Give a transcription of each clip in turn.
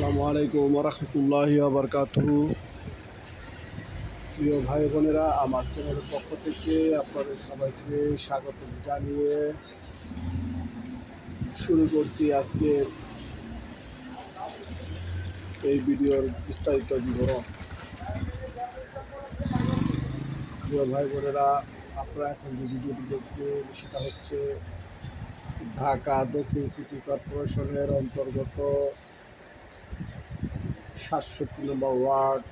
আসসালামু আলাইকুম ওয়া রাহমাতুল্লাহি ওয়া বারাকাতুহু। প্রিয় ভাই বোনেরা, আমার চ্যানেলের পক্ষ থেকে আপনাদের সবাইকে স্বাগত জানিয়ে শুরু করছি আজকে এই ভিডিওর বিস্তারিত বিবরণ। প্রিয় ভাই বোনেরা, আপনারা এখন যে ভিডিওটি দেখবেন সেটা হচ্ছে ঢাকা দক্ষিণ সিটি কর্পোরেশনের অন্তর্গত ৬৭ নম্বর ওয়ার্ড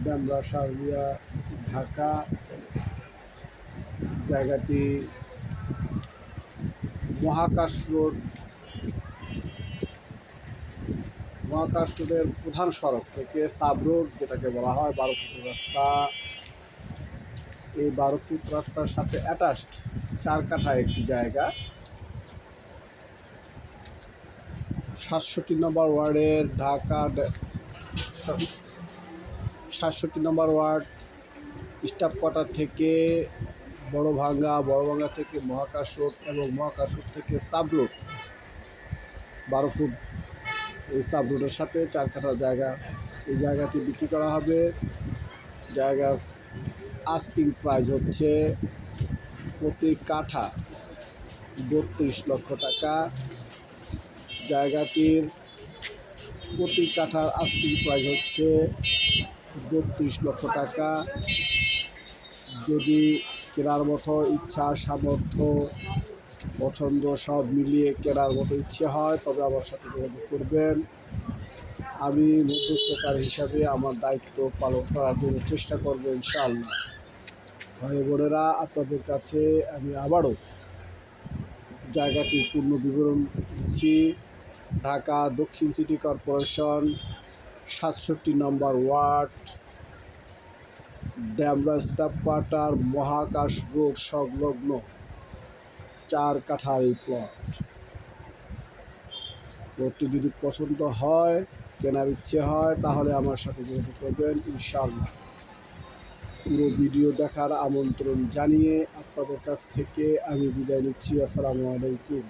ডামরা শাহরিয়া, ঢাকা। জায়গাটি মহাকাশ রোডের প্রধান সড়ক থেকে সাব রোড, যেটাকে বলা হয় 12 ফুট রাস্তা, এই 12 ফুট রাস্তার সাথে অ্যাটাচড 4 কাঠা একটি জায়গা। ৬৭ নম্বর ওয়ার্ডের ৬৭ নম্বর ওয়ার্ড স্টাফ কোয়ার্টার থেকে বড়ভাঙ্গা থেকে মহাকাশ রোড এবং মহাকাশ রোড থেকে সাব রোড 12 ফুট, এই সাব রোডের সাথে 4 কাঠা জায়গা। এই জায়গাটি বিক্রি করা হবে। জায়গার আস্কিং প্রাইস হচ্ছে প্রতি কাঠা ৩২ লক্ষ টাকা। জায়গাটির প্রতি কাঠার আস্কিং প্রাইস হচ্ছে ৩২ লক্ষ টাকা। যদি কেনার মতো ইচ্ছা, সামর্থ্য, পছন্দ সব মিলিয়ে কেনার মতো ইচ্ছে হয় তবে আমার সাথে যোগাযোগ করবেন। আমি মধ্যস্থকারী হিসাবে আমার দায়িত্ব পালন করার জন্য চেষ্টা করব ইনশাআল্লাহ। ভাই বোনেরা, আপনাদের কাছে আমি আবারও জায়গাটির পূর্ণ বিবরণ দিচ্ছি। ঢাকা দক্ষিণ সিটি কর্পোরেশন ৬৭ নম্বর ওয়ার্ড ডামরা স্টাফ কোয়ার্টার মহাকাশ রোড সংলগ্ন 4 কাঠার এই প্লটটি যদি পছন্দ হয়, কেনার ইচ্ছে হয়, তাহলে আমার সাথে যোগাযোগ করবেন ইনশাআল্লাহ। পুরো ভিডিও দেখার আমন্ত্রণ জানিয়ে আপনাদের কাছ থেকে আমি বিদায় নিচ্ছি। আসসালামু আলাইকুম।